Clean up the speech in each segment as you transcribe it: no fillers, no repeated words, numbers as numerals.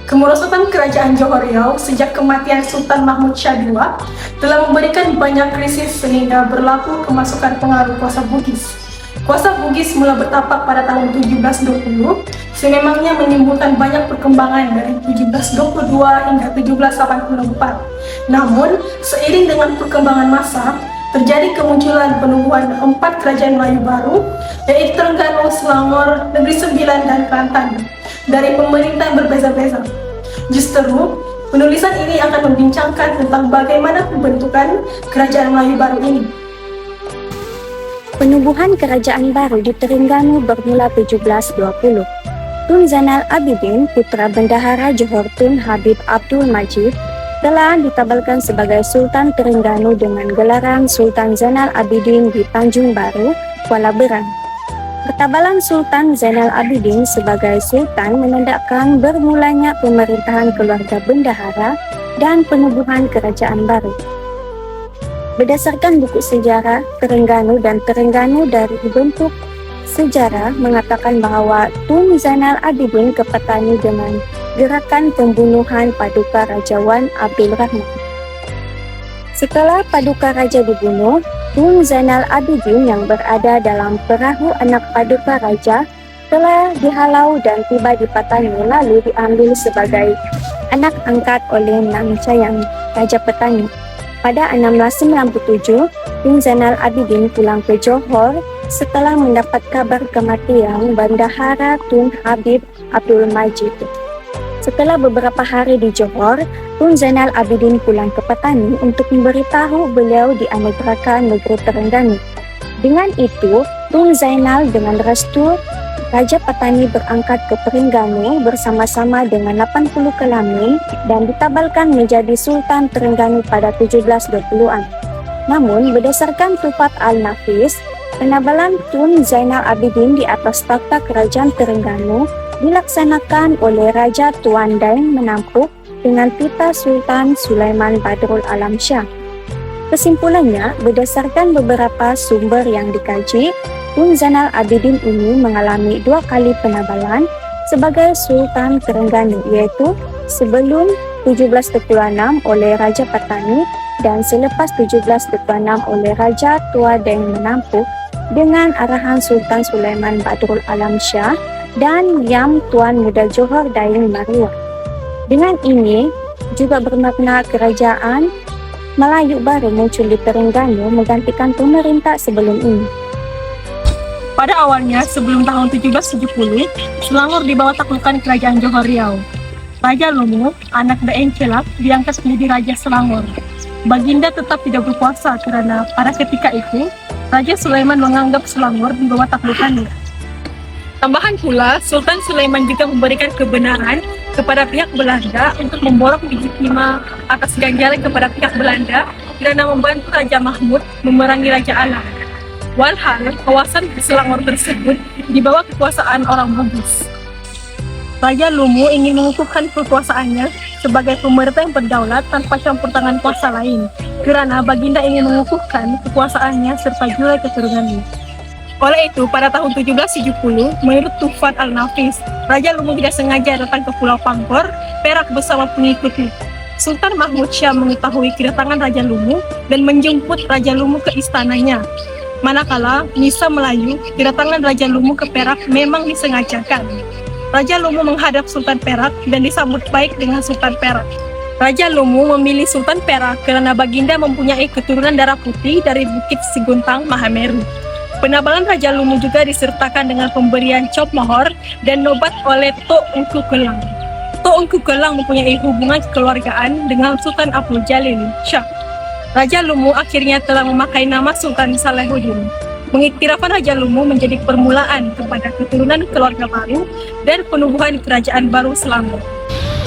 Kemerosotan Kerajaan Johor Riau sejak kematian Sultan Mahmud Shah II telah memberikan banyak krisis sehingga berlaku kemasukan pengaruh kuasa Bugis. Kuasa Bugis mula bertapak pada tahun 1720, sememangnya menimbulkan banyak perkembangan dari 1722 hingga 1784. Namun, seiring dengan perkembangan masa, terjadi kemunculan penubuhan 4 kerajaan Melayu baru, yaitu Terengganu, Selangor, Negeri Sembilan, dan Kelantan, dari pemerintah yang berbeza-beza. Justru, penulisan ini akan membincangkan tentang bagaimana pembentukan kerajaan Melayu baru ini. Penubuhan kerajaan baru di Terengganu bermula 1720. Tun Zainal Abidin, putra Bendahara Johor Tun Habib Abdul Majid, telah ditabalkan sebagai Sultan Terengganu dengan gelaran Sultan Zainal Abidin di Tanjung Baru, Kuala Berang. Ketabalan Sultan Zainal Abidin sebagai Sultan menandakan bermulanya pemerintahan keluarga bendahara dan penubuhan kerajaan baru. Berdasarkan buku sejarah, Terengganu dan Terengganu dari bentuk sejarah mengatakan bahawa Tun Zainal Abidin kepatani dengan gerakan pembunuhan Paduka Raja Wan Abdul Rahman. Setelah Paduka Raja dibunuh, Tun Zainal Abidin yang berada dalam perahu anak Paduka Raja telah dihalau dan tiba di Patani, lalu diambil sebagai anak angkat oleh Nang Chayang, Raja Petani. Pada 1697, Tun Zainal Abidin pulang ke Johor setelah mendapat kabar kematian Bendahara Tun Habib Abdul Majid. Setelah beberapa hari di Johor, Tun Zainal Abidin pulang ke Patani untuk memberitahu beliau dianugerahkan negeri Terengganu. Dengan itu, Tun Zainal dengan restu Raja Patani berangkat ke Terengganu bersama-sama dengan 80 kelami dan ditabalkan menjadi Sultan Terengganu pada 1720-an. Namun, berdasarkan Tufat Al-Nafis, penabalan Tun Zainal Abidin di atas takhta kerajaan Terengganu dilaksanakan oleh Raja Tuan Daeng Menampuk dengan titah Sultan Sulaiman Badrul Alam Shah. Kesimpulannya, berdasarkan beberapa sumber yang dikaji, Tun Zainal Abidin ini mengalami 2 kali penabalan sebagai Sultan Terengganu, yaitu sebelum 1726 oleh Raja Patani dan selepas 1726 oleh Raja Tua Daeng Menampuk dengan arahan Sultan Sulaiman Badrul Alam Shah dan Yam Tuan Muda Johor Daeng Marwah. Dengan ini juga bermakna kerajaan Melayu baru muncul di Terengganu menggantikan pemerintah sebelum ini. Pada awalnya, sebelum tahun 1770, Selangor di bawah taklukan kerajaan Johor Riau. Raja Lumu, anak Daeng Celak, diangkat menjadi Raja Selangor. Baginda tetap tidak berkuasa karena pada ketika itu, Raja Sulaiman menganggap Selangor di bawah taklukannya. Tambahan pula, Sultan Sulaiman juga memberikan kebenaran kepada pihak Belanda untuk memborong biji timah atas ganjaran kepada pihak Belanda karena membantu Raja Mahmud memerangi Raja Alang. Walhal, kawasan Selangor tersebut di bawah kekuasaan orang Bugis. Raja Lumu ingin mengukuhkan kekuasaannya sebagai pemerintah yang berdaulat tanpa campur tangan kuasa lain, karena Baginda ingin mengukuhkan kekuasaannya serta julai keturunannya. Oleh itu, pada tahun 1770, menurut Tufat Al-Nafis, Raja Lumu tidak sengaja datang ke Pulau Pangkor, Perak bersama pengikutnya. Sultan Mahmud Shah mengetahui kedatangan Raja Lumu dan menjemput Raja Lumu ke istananya. Manakala misa Melayu, kedatangan Raja Lumu ke Perak memang disengajakan. Raja Lumu menghadap Sultan Perak dan disambut baik dengan Sultan Perak. Raja Lumu memilih Sultan Perak karena Baginda mempunyai keturunan darah putih dari Bukit Siguntang, Mahameru. Penabalan Raja Lumu juga disertakan dengan pemberian cop mohor dan nobat oleh Tok Engku Kelang. Tok Engku Kelang mempunyai hubungan kekeluargaan dengan Sultan Abdul Jalil Shah. Raja Lumu akhirnya telah memakai nama Sultan Salahuddin. Pengiktirafan Raja Lumu menjadi permulaan kepada keturunan keluarga baru dan penubuhan kerajaan baru Selangor.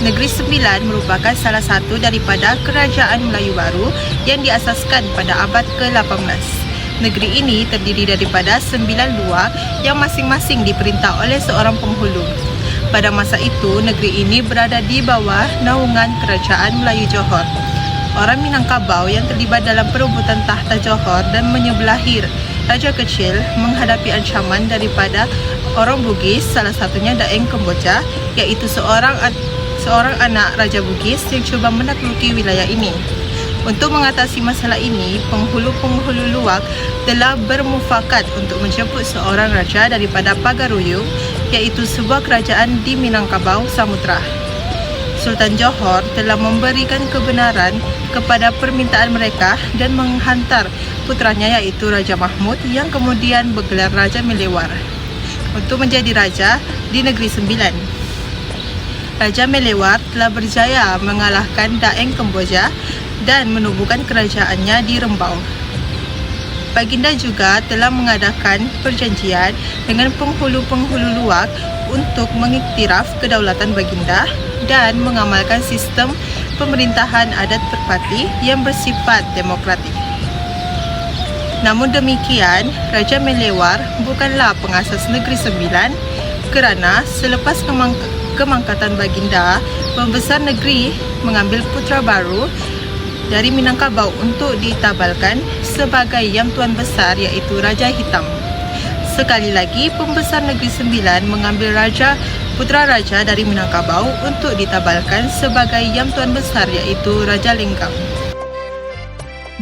Negeri Sembilan merupakan salah satu daripada kerajaan Melayu baru yang diasaskan pada abad ke-18. Negeri ini terdiri daripada 9 luar yang masing-masing diperintah oleh seorang penghulu. Pada masa itu, negeri ini berada di bawah naungan Kerajaan Melayu Johor. Orang Minangkabau yang terlibat dalam perebutan tahta Johor dan menyebelahir raja kecil menghadapi ancaman daripada orang Bugis, salah satunya Daeng Kemboja, iaitu seorang anak Raja Bugis yang cuba menakluki wilayah ini. Untuk mengatasi masalah ini, penghulu-penghulu luwak telah bermufakat untuk menjemput seorang raja daripada Pagaruyung, iaitu sebuah kerajaan di Minangkabau, Samudra. Sultan Johor telah memberikan kebenaran kepada permintaan mereka dan menghantar putranya iaitu Raja Mahmud yang kemudian bergelar Raja Melewar untuk menjadi raja di Negeri Sembilan. Raja Melewar telah berjaya mengalahkan Daeng Kemboja dan menubuhkan kerajaannya di Rembau. Baginda juga telah mengadakan perjanjian dengan penghulu-penghulu luwak untuk mengiktiraf kedaulatan Baginda dan mengamalkan sistem pemerintahan adat terpati yang bersifat demokratik. Namun demikian, Raja Melewar bukanlah pengasas Negeri Sembilan kerana selepas kemangkatan Baginda, pembesar negeri mengambil putra baru dari Minangkabau untuk ditabalkan sebagai Yang Tuan Besar iaitu Raja Hitam. Sekali lagi, pembesar Negeri Sembilan mengambil putra raja dari Minangkabau untuk ditabalkan sebagai Yang Tuan Besar iaitu Raja Lenggang.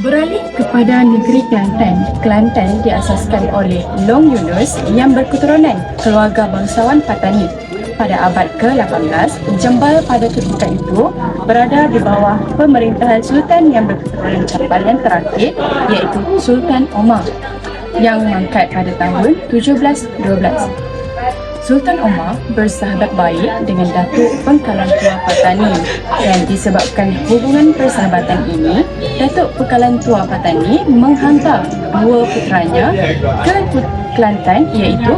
Beralih kepada negeri Kelantan. Kelantan diasaskan oleh Long Yunus yang berketurunan keluarga bangsawan Patani. Pada abad ke-18, Jembal pada ketika itu berada di bawah pemerintahan Sultan yang berketurunan Capal yang terakhir iaitu Sultan Omar yang mangkat pada tahun 1712. Sultan Omar bersahabat baik dengan Datuk Pengkalan Tua Patani dan disebabkan hubungan persahabatan ini, Datuk Pengkalan Tua Patani menghantar dua putranya ke Kelantan iaitu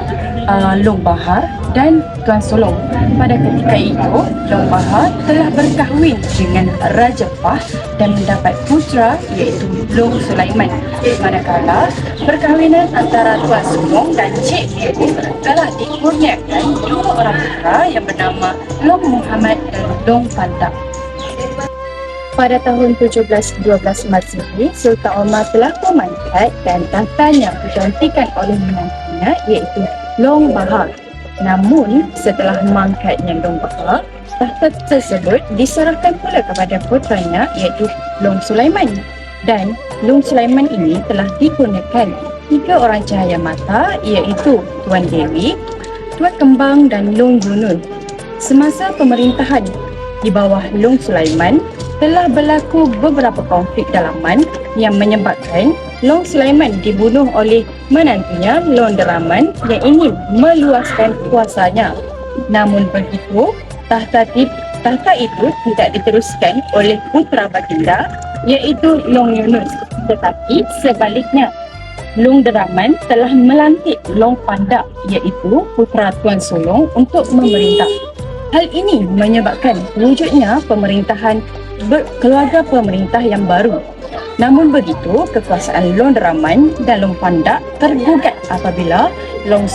Long Bahar dan Tuan Solong. Pada ketika itu, Long Bahar telah berkahwin dengan Raja Pah dan mendapat putra iaitu Long Sulaiman. Manakala perkahwinan antara Tuan Solong dan Cik itu telah dikurniakan dua orang putra yang bernama Long Muhammad dan Long Pandak. Pada tahun 1712 Masehi, Sultan Omar telah memangkat dan tahtanya digantikan oleh menantunya iaitu Long Bahar. Namun, setelah mangkatnya Long Bahar, tahta tersebut diserahkan pula kepada putranya iaitu Long Sulaiman. Dan Long Sulaiman ini telah dikurniakan tiga orang cahaya mata iaitu Tuan Dewi, Tuan Kembang dan Long Yunus. Semasa pemerintahan di bawah Long Sulaiman, telah berlaku beberapa konflik dalaman yang menyebabkan Long Sulaiman dibunuh oleh menantunya Long Deraman yang ingin meluaskan kuasanya. Namun begitu, tahta itu tidak diteruskan oleh putra baginda iaitu Long Yunus, tetapi sebaliknya Long Deraman telah melantik Long Pandak iaitu putra Tuan Solong untuk memerintah. Hal ini menyebabkan wujudnya pemerintahan keluarga pemerintah yang baru. Namun begitu, kekuasaan Long Deraman dan Long Pandak tergugat apabila Long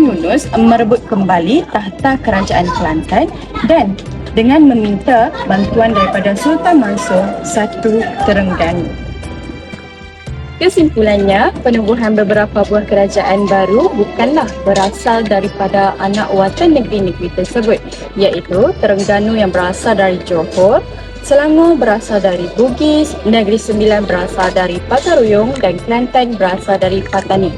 Yunus merebut kembali tahta kerajaan Kelantan dan dengan meminta bantuan daripada Sultan Mansur I Terengganu. Kesimpulannya, penubuhan beberapa buah kerajaan baru bukanlah berasal daripada anak watan negeri-negeri tersebut, iaitu Terengganu yang berasal dari Johor, Selangor berasal dari Bugis, Negeri Sembilan berasal dari Pagaruyung dan Kelantan berasal dari Patani.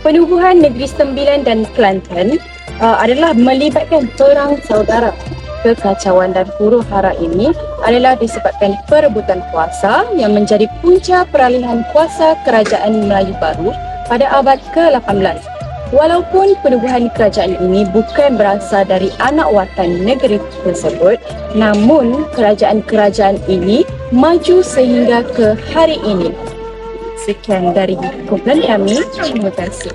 Penubuhan Negeri Sembilan dan Kelantan adalah melibatkan perang saudara. Kekacauan dan huru-hara ini adalah disebabkan perebutan kuasa yang menjadi punca peralihan kuasa Kerajaan Melayu Baru pada abad ke-18. Walaupun penubuhan kerajaan ini bukan berasal dari anak watan negeri tersebut, namun kerajaan-kerajaan ini maju sehingga ke hari ini. Sekian dari kumpulan kami. Terima kasih.